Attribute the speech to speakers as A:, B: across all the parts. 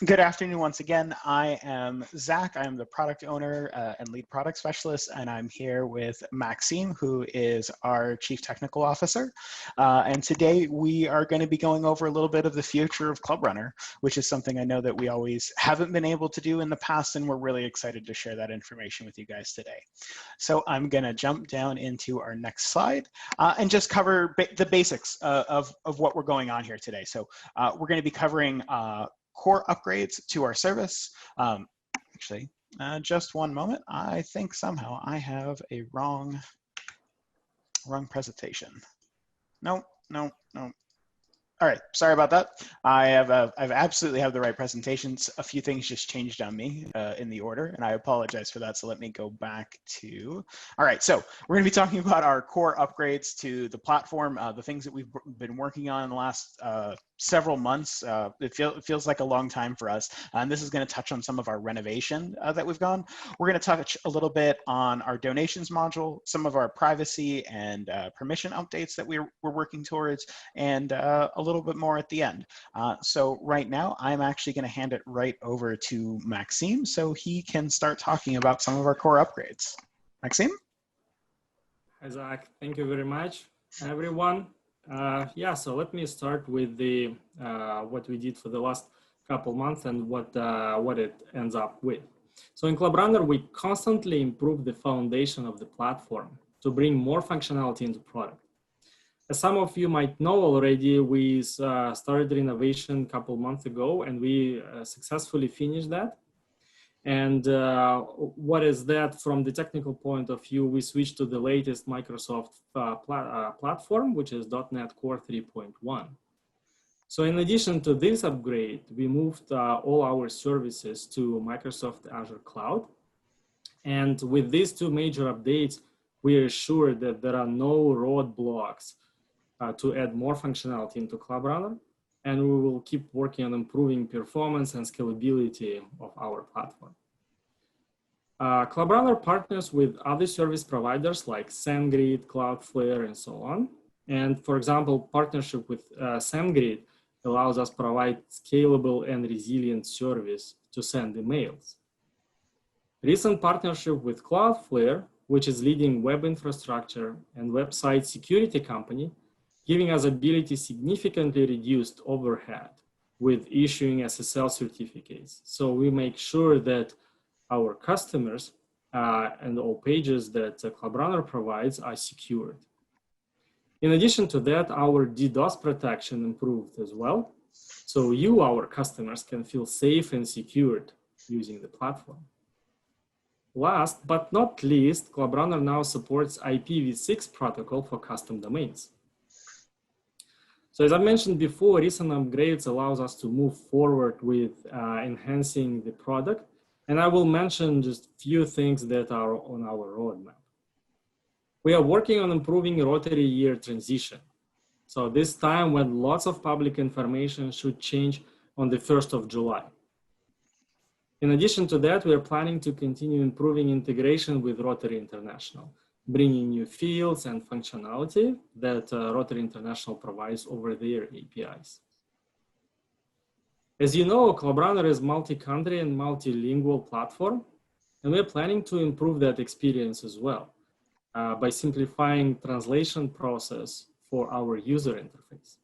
A: Good afternoon once again. I am Zach. I am the product owner and lead product specialist, and I'm here with Maxim, who is our chief technical officer. And today we are going to be going over a little bit of the future of Club Runner, which is something I know that we always haven't been able to do in the past, and we're really excited to share that information with you guys today. So I'm going to jump down into our next slide and just cover the basics of what we're going on here today. So we're going to be covering core upgrades to our service. Just one moment. I think somehow I have a wrong presentation. No. All right, sorry about that. I've absolutely have the right presentations. A few things just changed on me in the order, and I apologize for that. So let me go back to, all right, so we're gonna be talking about our core upgrades to the platform, the things that we've been working on in the last several months. It feels like a long time for us. And this is gonna touch on some of our renovation that we've gone. We're gonna touch a little bit on our donations module, some of our privacy and permission updates that we're working towards, and a little bit more at the end. So right now, I'm actually going to hand it right over to Maxim so he can start talking about some of our core upgrades. Maxim?
B: Hi, Zach. Thank you very much, everyone. Yeah, so let me start with the what we did for the last couple months and what it ends up with. So in Club Runner, we constantly improve the foundation of the platform to bring more functionality into product. As some of you might know already, we started renovation a couple months ago, and we successfully finished that. And what is that from the technical point of view? We switched to the latest Microsoft platform, which is .NET Core 3.1. So in addition to this upgrade, we moved all our services to Microsoft Azure Cloud. And with these two major updates, we are sure that there are no roadblocks to add more functionality into Club Runner, and we will keep working on improving performance and scalability of our platform. Club Runner partners with other service providers like SendGrid, Cloudflare, and so on. And for example, partnership with SendGrid allows us to provide scalable and resilient service to send emails. Recent partnership with Cloudflare, which is leading web infrastructure and website security company, giving us ability significantly reduced overhead with issuing SSL certificates. So we make sure that our customers and all pages that Club Runner provides are secured. In addition to that, our DDoS protection improved as well. So you, our customers, can feel safe and secured using the platform. Last but not least, Club Runner now supports IPv6 protocol for custom domains. So as I mentioned before, recent upgrades allows us to move forward with enhancing the product. And I will mention just a few things that are on our roadmap. We are working on improving rotary year transition. So this time when lots of public information should change on the 1st of July. In addition to that, we are planning to continue improving integration with Rotary International, bringing new fields and functionality that Rotary International provides over their APIs. As you know, Club Runner is multi-country and multilingual platform, and we're planning to improve that experience as well by simplifying translation process for our user interface.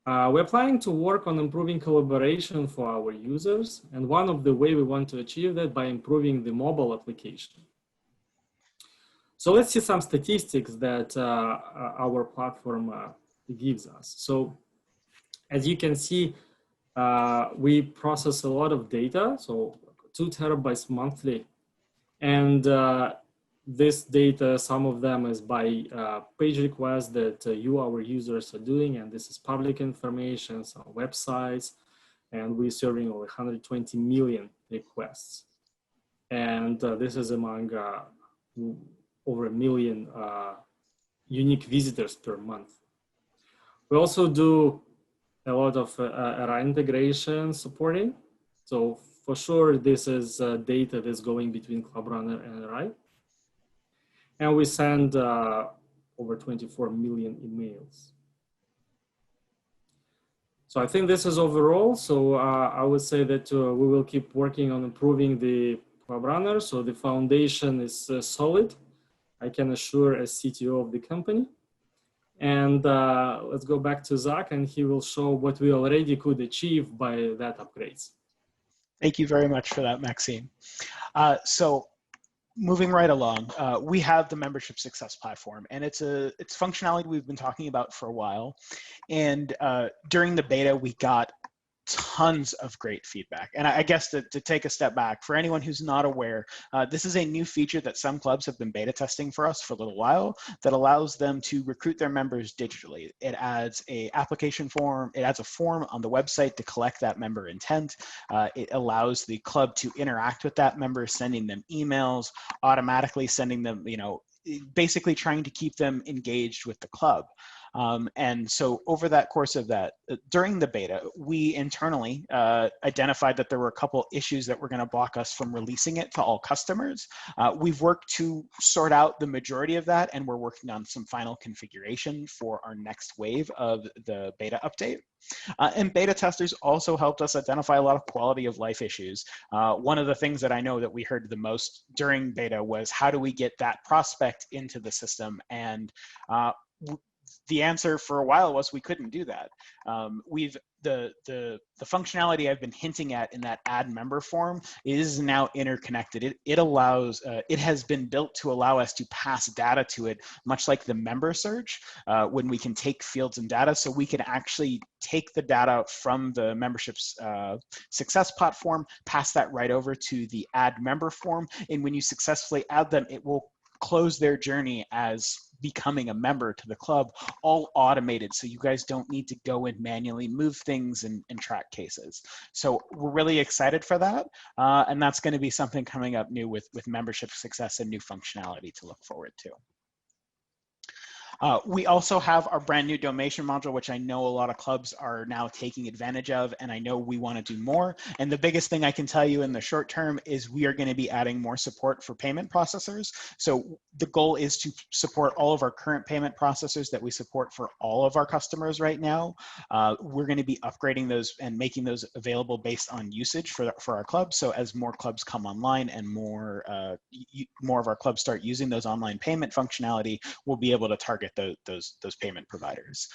B: We're planning to work on improving collaboration for our users, and one of the way we want to achieve that by improving the mobile application. So let's see some statistics that our platform gives us. So as you can see, we process a lot of data, so 2 terabytes monthly. And this data, some of them is by page requests that you, our users, are doing, and this is public information, some websites, and we're serving over 120 million requests. And this is among over 1 million unique visitors per month. We also do a lot of RI integration supporting. So for sure, this is data that's going between Club Runner and RI. And we send over 24 million emails. So I think this is overall. So I would say that we will keep working on improving the club runner. So the foundation is solid. I can assure as CTO of the company. And let's go back to Zach, and he will show what we already could achieve by that upgrades.
A: Thank you very much for that, Maxime. So moving right along, we have the membership success platform, and it's functionality we've been talking about for a while. And during the beta, we got tons of great feedback. And I guess to take a step back, for anyone who's not aware, this is a new feature that some clubs have been beta testing for us for a little while that allows them to recruit their members digitally. It adds a application form, it adds a form on the website to collect that member intent. It allows the club to interact with that member, sending them emails, automatically sending them, basically trying to keep them engaged with the club. And so over that course of that, during the beta, we internally identified that there were a couple issues that were going to block us from releasing it to all customers. We've worked to sort out the majority of that, and we're working on some final configuration for our next wave of the beta update. And beta testers also helped us identify a lot of quality of life issues. One of the things that I know that we heard the most during beta was, how do we get that prospect into the system? And the answer for a while was we couldn't do that. The functionality I've been hinting at in that add member form is now interconnected. It allows, it has been built to allow us to pass data to it, much like the member search, when we can take fields and data. So we can actually take the data from the membership's success platform, pass that right over to the add member form. And when you successfully add them, it will close their journey as becoming a member to the club, all automated, so you guys don't need to go and manually move things and track cases. So we're really excited for that, and that's going to be something coming up new with membership success and new functionality to look forward to. We also have our brand new donation module, which I know a lot of clubs are now taking advantage of, and I know we want to do more. And the biggest thing I can tell you in the short term is we are going to be adding more support for payment processors. So the goal is to support all of our current payment processors that we support for all of our customers right now. We're going to be upgrading those and making those available based on usage for our clubs. So as more clubs come online and more of our clubs start using those online payment functionality, we'll be able to target those payment providers.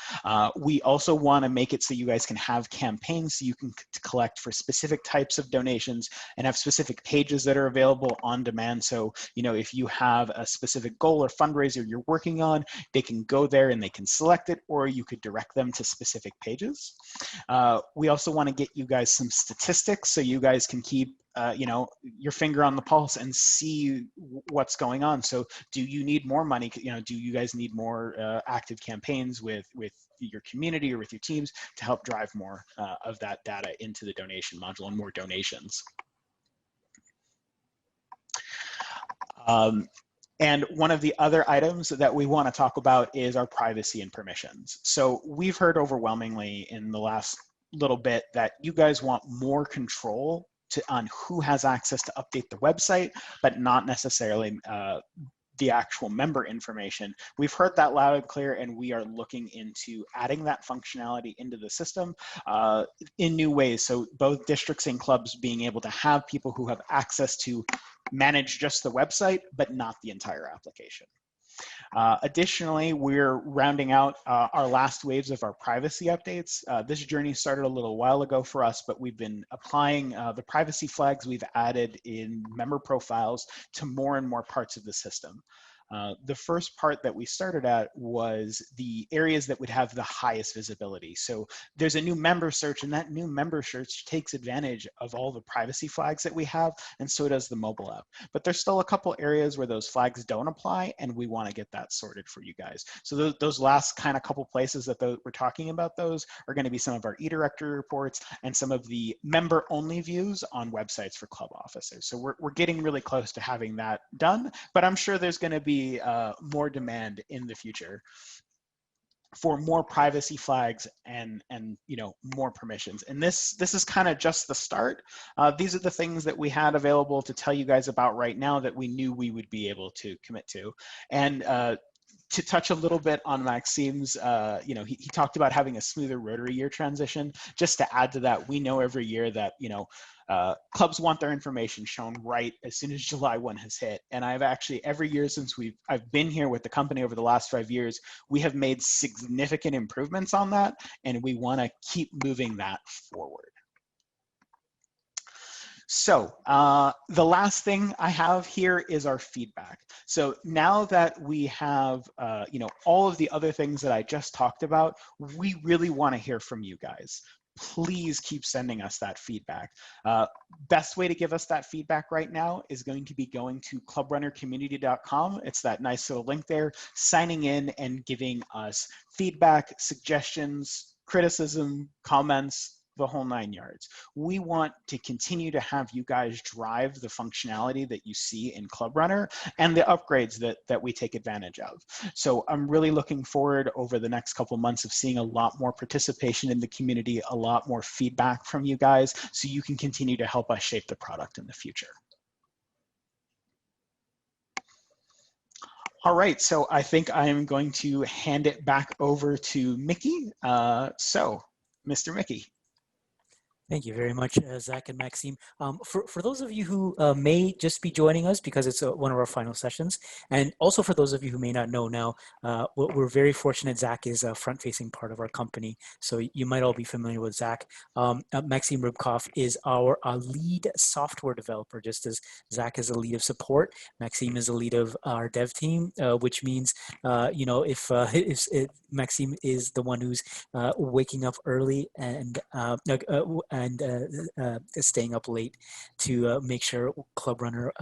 A: We also want to make it so you guys can have campaigns so you can collect for specific types of donations and have specific pages that are available on demand. So, if you have a specific goal or fundraiser you're working on, they can go there and they can select it, or you could direct them to specific pages. We also want to get you guys some statistics so you guys can keep your finger on the pulse and see what's going on. So do you need more money? Do you guys need more active campaigns with your community or with your teams to help drive more of that data into the donation module and more donations? And one of the other items that we want to talk about is our privacy and permissions. So we've heard overwhelmingly in the last little bit that you guys want more control on who has access to update the website, but not necessarily the actual member information. We've heard that loud and clear, and we are looking into adding that functionality into the system in new ways. So both districts and clubs being able to have people who have access to manage just the website, but not the entire application. Additionally, we're rounding out our last waves of our privacy updates. This journey started a little while ago for us, but we've been applying the privacy flags we've added in member profiles to more and more parts of the system. The first part that we started at was the areas that would have the highest visibility. So there's a new member search, and that new member search takes advantage of all the privacy flags that we have, and so does the mobile app. But there's still a couple areas where those flags don't apply, and we want to get that sorted for you guys. So those last kind of couple places that we're talking about, those are going to be some of our e-directory reports and some of the member-only views on websites for club officers. So we're getting really close to having that done, but I'm sure there's going to be more demand in the future for more privacy flags and more permissions. And this is kind of just the start. These are the things that we had available to tell you guys about right now that we knew we would be able to commit to. And to touch a little bit on Maxim's, he talked about having a smoother rotary year transition. Just to add to that, we know every year that, clubs want their information shown right as soon as July 1 has hit. And I've actually, every year since I've been here with the company over the last 5 years, we have made significant improvements on that, and we want to keep moving that forward. So the last thing I have here is our feedback. So now that we have, all of the other things that I just talked about, we really want to hear from you guys. Please keep sending us that feedback. Best way to give us that feedback right now is going to be going to clubrunnercommunity.com. It's that nice little link there, signing in and giving us feedback, suggestions, criticism, comments, the whole 9 yards. We want to continue to have you guys drive the functionality that you see in Club Runner and the upgrades that we take advantage of. So I'm really looking forward over the next couple of months of seeing a lot more participation in the community, a lot more feedback from you guys, so you can continue to help us shape the product in the future. All right, so I think I am going to hand it back over to Mickey. So, Mr. Mickey.
C: Thank you very much, Zach and Maxime. For those of you who may just be joining us because it's one of our final sessions, and also for those of you who may not know now, we're very fortunate Zach is a front-facing part of our company, so you might all be familiar with Zach. Maxime Rybkov is our lead software developer, just as Zach is a lead of support. Maxime is a lead of our dev team, which means, if Maxime is the one who's waking up early and staying up late to make sure Club Runner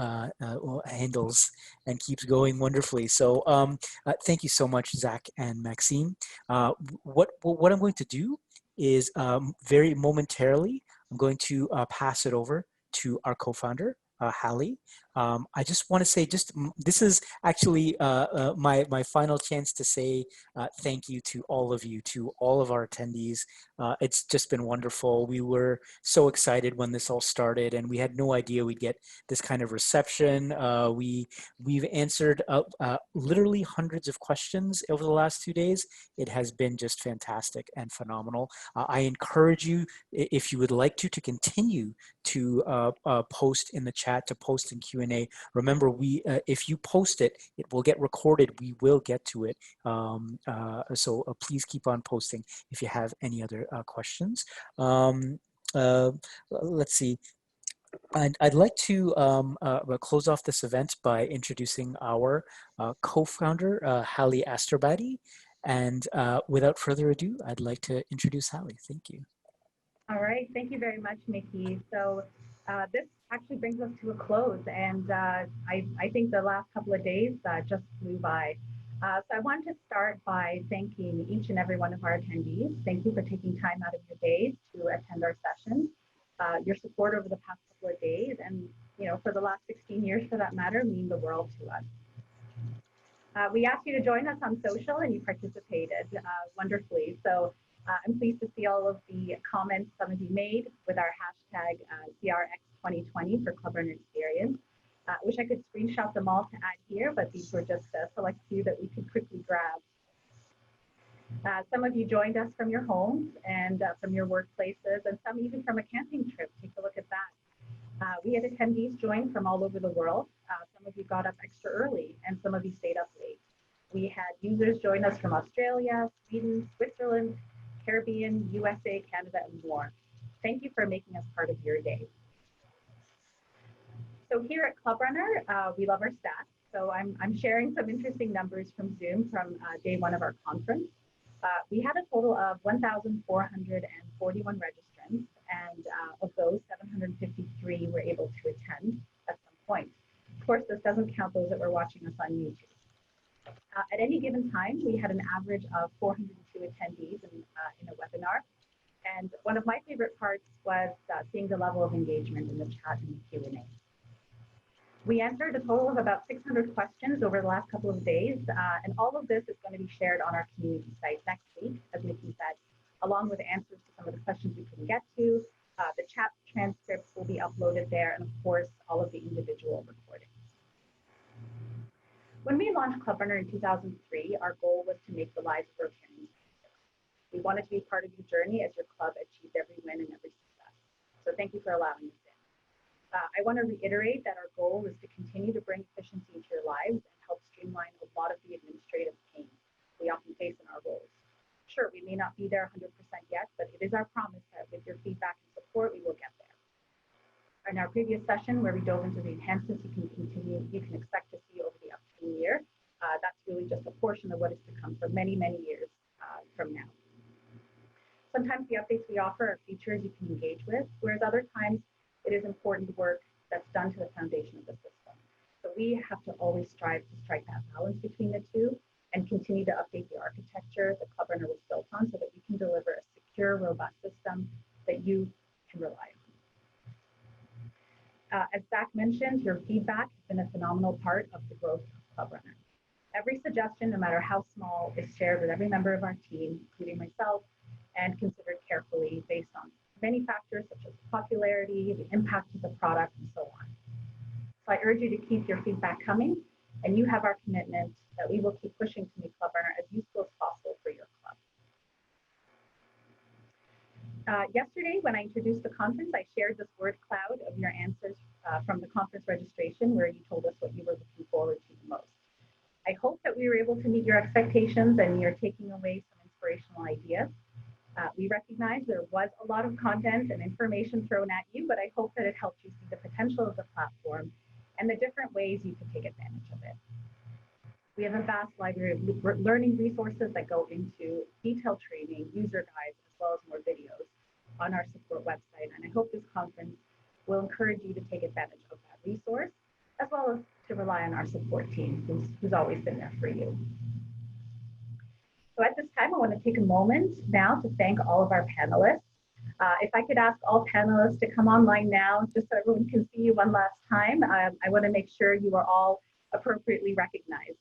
C: handles and keeps going wonderfully. So thank you so much, Zach and Maxime. What I'm going to do is very momentarily, I'm going to pass it over to our co-founder, Halle. I just want to say, this is actually my final chance to say thank you to all of you, to all of our attendees. It's just been wonderful. We were so excited when this all started, and we had no idea we'd get this kind of reception. We've answered literally hundreds of questions over the last 2 days. It has been just fantastic and phenomenal. I encourage you, if you would like to continue to post in the chat, to post in Q&A. Remember, if you post it, it will get recorded. We will get to it. So please keep on posting if you have any other questions. Let's see. I'd like to close off this event by introducing our co-founder, Halle Asterbady. And without further ado, I'd like to introduce Halle. Thank you.
D: All right, thank you very much, Mickey. So this actually brings us to a close, and I think the last couple of days just flew by. So I want to start by thanking each and every one of our attendees. Thank you for taking time out of your days to attend our sessions. Your support over the past couple of days, and for the last 16 years for that matter, mean the world to us. We asked you to join us on social, and you participated wonderfully. So I'm pleased to see all of the comments some of you made with our hashtag CRX2020 for Club Runner Experience. Wish I could screenshot them all to add here, but these were just a select few that we could quickly grab. Some of you joined us from your homes and from your workplaces, and some even from a camping trip. Take a look at that. We had attendees join from all over the world. Some of you got up extra early, and some of you stayed up late. We had users join us from Australia, Sweden, Switzerland, Caribbean, USA, Canada, and more. Thank you for making us part of your day. So here at Club Runner, we love our stats. So I'm sharing some interesting numbers from Zoom from day one of our conference. We had a total of 1,441 registrants, and of those, 753 were able to attend at some point. Of course, this doesn't count those that were watching us on YouTube. At any given time, we had an average of 402 attendees in a webinar. And one of my favorite parts was seeing the level of engagement in the chat and the Q&A. We answered a total of about 600 questions over the last couple of days, and all of this is going to be shared on our community site next week, as Mickey said, along with answers to some of the questions we couldn't get to. The chat transcripts will be uploaded there, and of course, all of the individual recordings. When we launched Club Runner in 2003, our goal was to make the lives of Rotarians easier. We wanted to be part of your journey as your club achieved every win and every success. So thank you for allowing us in. I want to reiterate that our goal is to continue to bring efficiency into your lives and help streamline a lot of the administrative pain we often face in our roles. Sure, we may not be there 100% yet, but it is our promise that with your feedback and support, we will get there. In our previous session, where we dove into the enhancements you can expect to see over the upcoming year, that's really just a portion of what is to come for many, many years from now. Sometimes the updates we offer are features you can engage with, whereas other times it is important work that's done to the foundation of the system. So we have to always strive to strike that balance between the two and continue to update the architecture the Club Runner was built on so that we can deliver a secure, robust system that you can rely on. As Zach mentioned, your feedback has been a phenomenal part of the growth of Club Runner. Every suggestion, no matter how small, is shared with every member of our team, including myself, and considered carefully based on many factors such as popularity, the impact of the product, and so on. So I urge you to keep your feedback coming, and you have our commitment that we will keep pushing to make Club Runner as useful as possible for your club. Yesterday, when I introduced the conference, I shared this word cloud of your answers from the conference registration, where you told us what you were looking forward to the most. I hope that we were able to meet your expectations and you're taking away some inspirational ideas. We recognize there was a lot of content and information thrown at you, but I hope that it helped you see the potential of the platform and the different ways you could take advantage of it. We have a vast library of learning resources that go into detailed training, user guides, as well as more videos on our support website. And I hope this conference will encourage you to take advantage of that resource, as well as to rely on our support team, who's always been there for you. So at this time, I want to take a moment now to thank all of our panelists. If I could ask all panelists to come online now, just so everyone can see you one last time. I want to make sure you are all appropriately recognized.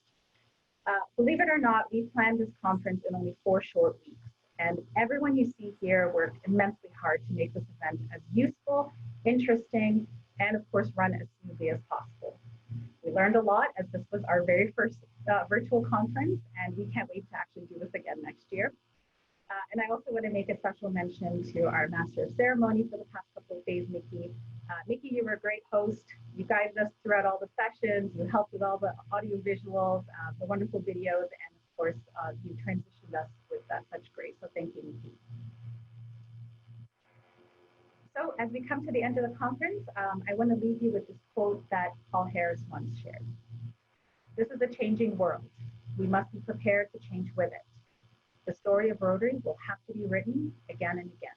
D: Believe it or not, we planned this conference in only 4 short weeks, and everyone you see here worked immensely hard to make this event as useful, interesting, and of course run as smoothly as possible. We learned a lot as this was our very first virtual conference, and we can't wait to actually do this again next year. And I also want to make a special mention to our Master of Ceremony for the past couple of days, Nikki. Nikki, you were a great host. You guided us throughout all the sessions. You helped with all the audio visuals, the wonderful videos, and of course, you transitioned us with such grace. So thank you, Nikki. So as we come to the end of the conference, I want to leave you with this quote that Paul Harris once shared. This is a changing world. We must be prepared to change with it. The story of Rotary will have to be written again and again.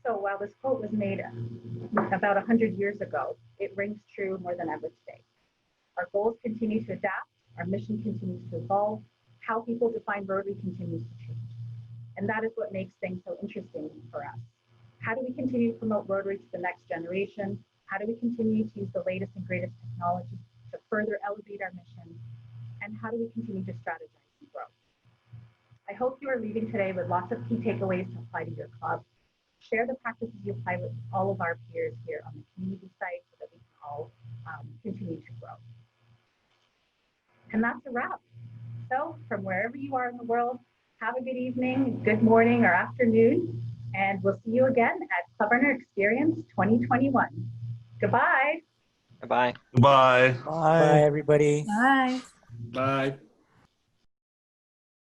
D: So while this quote was made about 100 years ago, it rings true more than ever today. Our goals continue to adapt, our mission continues to evolve, how people define Rotary continues to change. And that is what makes things so interesting for us. How do we continue to promote Rotary to the next generation? How do we continue to use the latest and greatest technology to further elevate our mission? And how do we continue to strategize and grow? I hope you are leaving today with lots of key takeaways to apply to your club. Share the practices you apply with all of our peers here on the community site so that we can all continue to grow. And that's a wrap. So from wherever you are in the world, have a good evening, good morning, or afternoon, and we'll see you again at Club Runner Experience 2021. Goodbye.
E: Bye-bye.
F: Bye.
C: Bye, everybody.
G: Bye.
B: Bye.